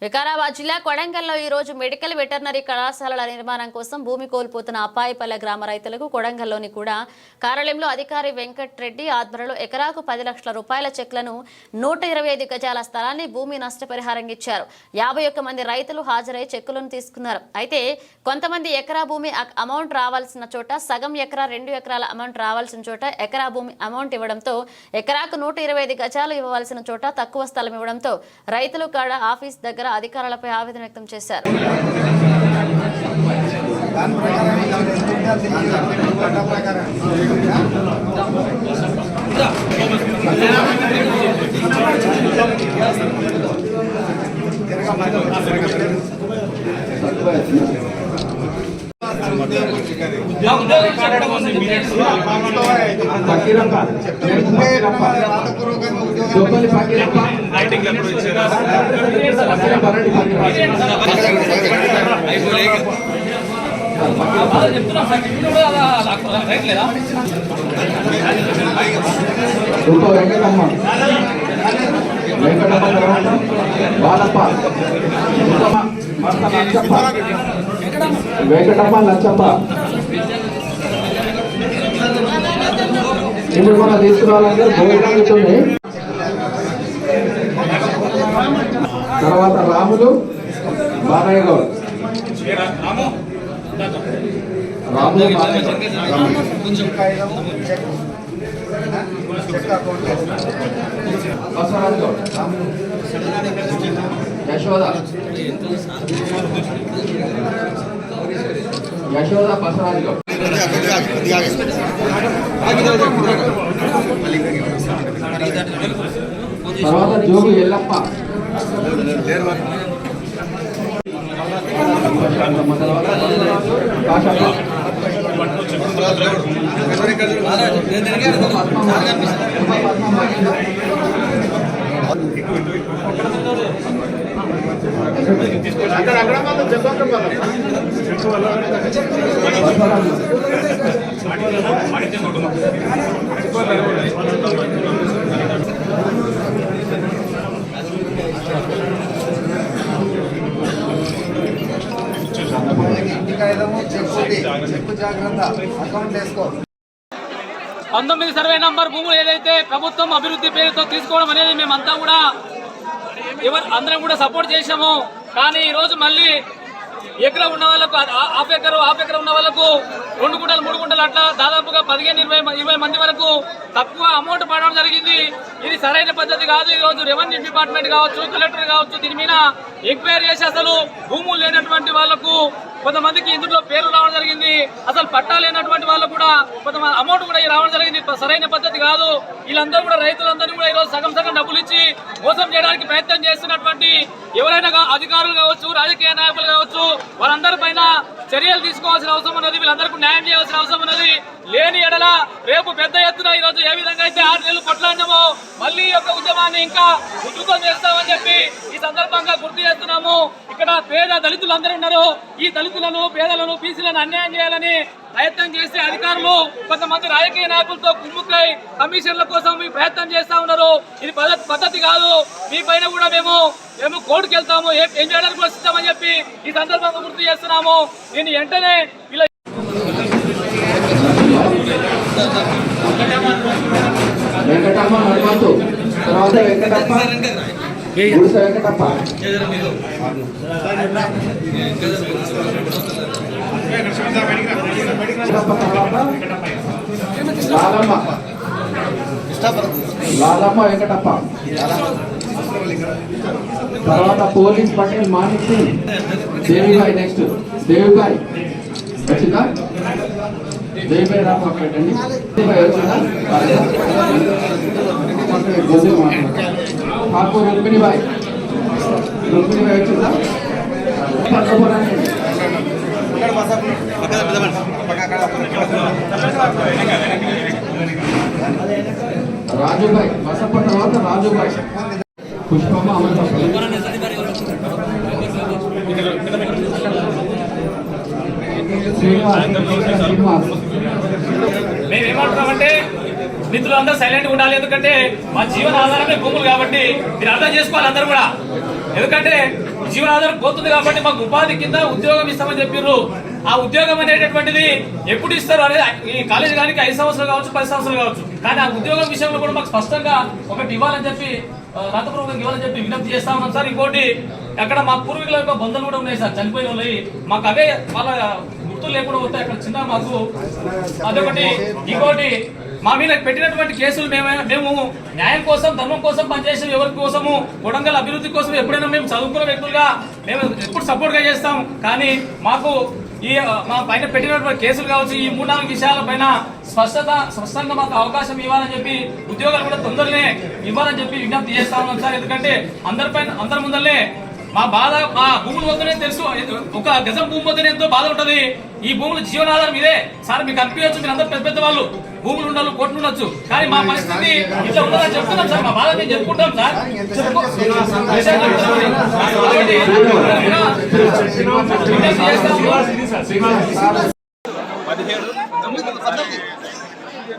వికారాబాద్ జిల్లా కొడంగల్లో ఈ రోజు మెడికల్ వెటర్నరీ కళాశాలల నిర్మాణం కోసం భూమి కోల్పోతున్న అప్పాయిపల్లె గ్రామ రైతులకు కొడంగల్లోని కూడా కార్యాలయంలో అధికారి వెంకట్ రెడ్డి ఆధ్వర్యంలో ఎకరాకు 10 లక్షల రూపాయల చెక్లను 125 గజాల స్థలాన్ని భూమి నష్టపరిహారం ఇచ్చారు. 51 మంది రైతులు హాజరై చెక్కులను తీసుకున్నారు. అయితే కొంతమంది ఎకరా భూమి అమౌంట్ రావాల్సిన చోట సగం ఎకరా 2 ఎకరాల అమౌంట్ రావాల్సిన చోట ఎకరా భూమి అమౌంట్ ఇవ్వడంతో ఎకరాకు 125 గజాలు ఇవ్వవలసిన చోట తక్కువ స్థలం ఇవ్వడంతో రైతులు కాడ ఆఫీస్ దగ్గర అధికారులపై ఆవేదన వ్యక్తం చేశారు. వెంకటప్ప లచ్చప్ప ఇప్పుడు మనం తీసుకురావాలంటే భోజనాలుతుంది. తర్వాత రాములు బాలయ్య గౌడ్ బసవరాజ్ గౌడ్ యశోద బసవరాజ్ గౌడ్ తర్వాత జోగు ఎల్లప్ప పంతొమ్మిది సర్వే నంబర్ భూములు ఏదైతే ప్రభుత్వం అభివృద్ధి పేరుతో తీసుకోవడం అనేది మేమంతా కూడా అందరం కూడా సపోర్ట్ చేసాము. కానీ ఈరోజు మళ్ళీ ఎకరా ఉన్న వాళ్ళకు హాఫ్ ఎకరా ఉన్న వాళ్ళకు 2 గుంటలు 3 గుంటలు అట్లా దాదాపుగా 15-20 మంది వరకు తక్కువ అమౌంట్ పడడం జరిగింది. ఇది సరైన పద్ధతి కాదు. ఈరోజు రెవెన్యూ డిపార్ట్మెంట్ కావచ్చు, కలెక్టర్ కావచ్చు, దీని మీద ఎంక్వైరీ చేసి అసలు భూములు లేనటువంటి వాళ్లకు కొంతమందికి ఇందులో పేరు రావడం జరిగింది. అసలు పట్టా లేనటువంటి వాళ్ళకు కూడా కొంతమంది అమౌంట్ కూడా రావడం జరిగింది. సరైన పద్ధతి కాదు. వీళ్ళందరూ కూడా రైతులందరినీ కూడా ఈరోజు సగం డబ్బులు ఇచ్చి మోసం చేయడానికి ప్రయత్నం చేస్తున్నటువంటి ఎవరైనా అధికారులు కావచ్చు, రాజకీయ నాయకులు కావచ్చు, వారందరి పైన చర్యలు తీసుకోవాల్సిన అవసరం ఉన్నది. వీళ్ళందరికీ న్యాయం చేయాల్సిన అవసరం ఉన్నది. లేని ఎడల రేపు పెద్ద ఎత్తున ఈరోజు ఏ విధంగా అయితే 6 నెలలు కొట్లాడినామో మళ్ళీ ఈ యొక్క ఉద్యమాన్ని ఇంకా ఉధృతం చేస్తామని చెప్పి ఈ సందర్భంగా గుర్తు చేస్తున్నాము. ఇక్కడ పేద దళితులు అందరూ ఉన్నారు. ఈ దళితులను, పేదలను, బీసీలను అన్యాయం చేయాలని ప్రయత్నం చేసే అధికారులు కొంతమంది రాజకీయ నాయకులతో కుమ్ముక్కై కమిషన్ల కోసం ప్రయత్నం చేస్తా ఉన్నారు. ఇది పద్ధతి కాదు. మీ పైన కూడా మేము కోర్టుకు వెళ్తాము, ఏం చేయడానికి కూడా సిద్ధమని చెప్పి ఈ సందర్భంగా గుర్తు చేస్తున్నాము. దీన్ని వెంటనే వెంకటమ్మ హనుమంతు, తర్వాత వెంకటప్ప వెంకటప్ప లాలమ్మ వెంకటప్ప, తర్వాత పోలీస్ పటేల్ మానిక్ సింగ్, దేవిబాయ్. నెక్స్ట్ దేవిబాయ్ వచ్చిందా? దేవిబాయ్ రాప పెట్టండి. వచ్చిందా? ఠాకూర్ రుక్మిణిబాయ్ వచ్చిందా? రాజుబాయ్ బసప్ప, తర్వాత రాజుబాయ్, పుష్పమ్మ, అమృతప్ప. మేమేమంటున్నామంటే మిత్రులు అందరూ సైలెంట్ ఉండాలి. ఎందుకంటే మా జీవన ఆధారమే భూములు కాబట్టి మీరు అర్థం చేసుకోవాలి అందరూ కూడా. ఎందుకంటే జీవనాధారం పోతుంది కాబట్టి మాకు ఉపాధి కింద ఉద్యోగం ఇస్తామని చెప్పారు. ఆ ఉద్యోగం అనేటటువంటిది ఎప్పుడు ఇస్తారు అనేది ఈ కాలేజీ కానీ 5 సంవత్సరాలు కావచ్చు 10 సంవత్సరాలు కావచ్చు. కానీ ఆ ఉద్యోగం విషయంలో కూడా మాకు స్పష్టంగా ఒకటి ఇవ్వాలని చెప్పి రాతపూర్వకంగా ఇవ్వాలని చెప్పి విజ్ఞప్తి చేస్తా ఉన్నాం సార్. ఇంకోటి అక్కడ మా పూర్వీకుల యొక్క బంధువులు కూడా ఉన్నాయి సార్, చనిపోయిన వాళ్ళు. మాకు అవే వాళ్ళ గుర్తులు లేకుండా పోతాయి అక్కడ చిన్న మాకు అదొకటి. ఇంకోటి మా మీద పెట్టినటువంటి కేసులు మేము న్యాయం కోసం ధర్మం కోసం పనిచేసాం. ఎవరి కోసము కొడంగల్ అభివృద్ధి కోసం ఎప్పుడైనా మేము చదువుకున్న వ్యక్తులుగా మేము ఎప్పుడు సపోర్ట్ గా చేస్తాం. కానీ మాకు ఈ మా పైన పెట్టినటువంటి కేసులు కావచ్చు, ఈ 3-4 విషయాల పైన స్పష్టంగా మాకు అవకాశం ఇవ్వాలని చెప్పి, ఉద్యోగాలు కూడా తొందరనే ఇవ్వాలని చెప్పి విజ్ఞప్తి చేస్తా ఉన్నాం సార్. ఎందుకంటే అందరి ముందరనే మా బాధ, మా భూములు వద్దనే తెలుసు. ఒక గజం భూమి వద్దనే ఎంతో బాధ ఉంటది. ఈ భూములు జీవనాధారం ఇదే సార్. మీకు అనిపించచ్చు, మీరు అందరూ పెద్ద వాళ్ళు, భూములు ఉండాలి, కోట్లు ఉండొచ్చు. కానీ మా పరిస్థితి ఇట్లా ఉంటుందని చెప్తున్నాం సార్. మా బాధ మేము చెప్పుకుంటాం సార్.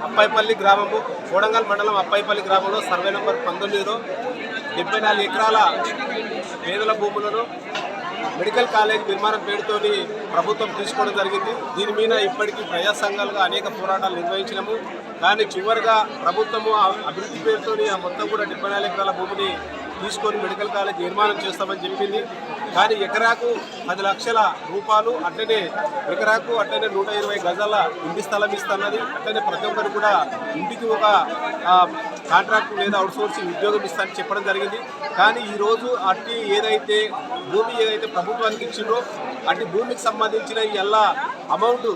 అప్పాయిపల్లి గ్రామము, కోడంగల్ మండలం అప్పాయిపల్లి గ్రామంలో సర్వే నెంబర్ 19లో 74 ఎకరాల పేదల భూములను మెడికల్ కాలేజ్ నిర్మాణం పేరుతోని ప్రభుత్వం తీసుకోవడం జరిగింది. దీని మీద ఇప్పటికీ ప్రజా సంఘాలుగా అనేక పోరాటాలు నిర్వహించినాము. కానీ చివరిగా ప్రభుత్వము అభివృద్ధి పేరుతోని ఆ మొత్తం కూడా 74 ఎకరాల భూమిని తీసుకొని మెడికల్ కాలేజ్ నిర్మాణం చేస్తామని చెప్పింది. కానీ ఎకరాకు 10 లక్షల రూపాయలు, అట్లనే ఎకరాకు అట్లనే 120 గజాల ఇంటి స్థలం ఇస్తున్నది. అట్లనే ప్రతి ఒక్కరు కూడా ఇంటికి ఒక కాంట్రాక్ట్ లేదా అవుట్సోర్సింగ్ ఉద్యోగం ఇస్తానని చెప్పడం జరిగింది. కానీ ఈరోజు అట్టి ఏదైతే భూమి ఏదైతే ప్రభుత్వానికి ఇచ్చిందో అట్టి భూమికి సంబంధించిన ఈ అమౌంట్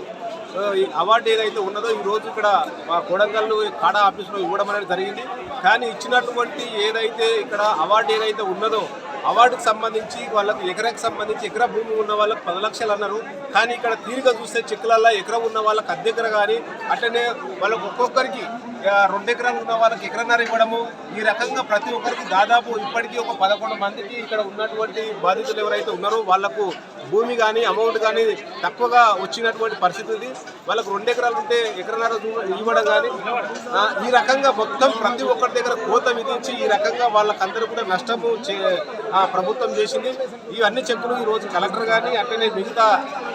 అవార్డు ఏదైతే ఉన్నదో ఈరోజు ఇక్కడ మా కొడంగల్ కాడా ఆఫీసులో ఇవ్వడం అనేది జరిగింది. కానీ ఇచ్చినటువంటి ఏదైతే ఇక్కడ అవార్డు ఏదైతే ఉన్నదో అవార్డుకు సంబంధించి వాళ్ళకు ఎకరాకి సంబంధించి ఎకరా భూమి ఉన్న వాళ్ళకి 10 లక్షలు అన్నారు. కానీ ఇక్కడ తీరుగా చూస్తే చెక్కులల్లో ఎకరా ఉన్న వాళ్ళకి అద్దె ఎకర కానీ అట్లనే వాళ్ళకు ఒక్కొక్కరికి 2 ఎకరాలు ఉన్న వాళ్ళకి ఎకరన్నర ఇవ్వడము. ఈ రకంగా ప్రతి ఒక్కరికి దాదాపు ఇప్పటికీ ఒక 11 మందికి ఇక్కడ ఉన్నటువంటి బాధితులు ఎవరైతే ఉన్నారో వాళ్లకు భూమి కానీ అమౌంట్ కానీ తక్కువగా వచ్చినటువంటి పరిస్థితి. వాళ్ళకు 2 ఎకరాలు ఉంటే ఎకరన్నర ఇవ్వడం కానీ ఈ రకంగా మొత్తం ప్రతి ఒక్కరి దగ్గర కోత విధించి ఈ రకంగా వాళ్ళకందరూ కూడా నష్టము ప్రభుత్వం చేసింది. ఇవన్నీ చెక్కులు ఈరోజు కలెక్టర్ కానీ అట్లనే మిగతా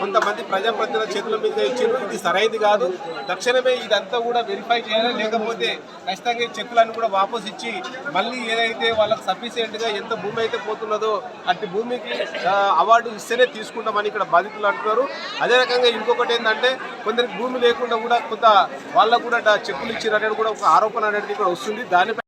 కొంతమంది ప్రజాప్రతినిధుల చేతుల మీద ఇచ్చారు. ఇది సరైనది కాదు. తక్షణమే ఇదంతా కూడా వెరిఫై చేయాలి. లేకపోతే ఖచ్చితంగా ఈ చెక్కులను కూడా వాపసు ఇచ్చి మళ్ళీ ఏదైతే వాళ్ళకి సఫిషియెంట్గా ఎంత భూమి అయితే పోతున్నదో అట్టి భూమికి అవార్డు ఇస్తేనే తీసుకుంటామని ఇక్కడ బాధితులు అంటున్నారు. అదే రకంగా ఇంకొకటి ఏంటంటే కొందరికి భూమి లేకుండా కూడా కొంత వాళ్ళకు కూడా చెక్కులు ఇచ్చినట్టు కూడా ఒక ఆరోపణ అనేది కూడా వస్తుంది. దానిపై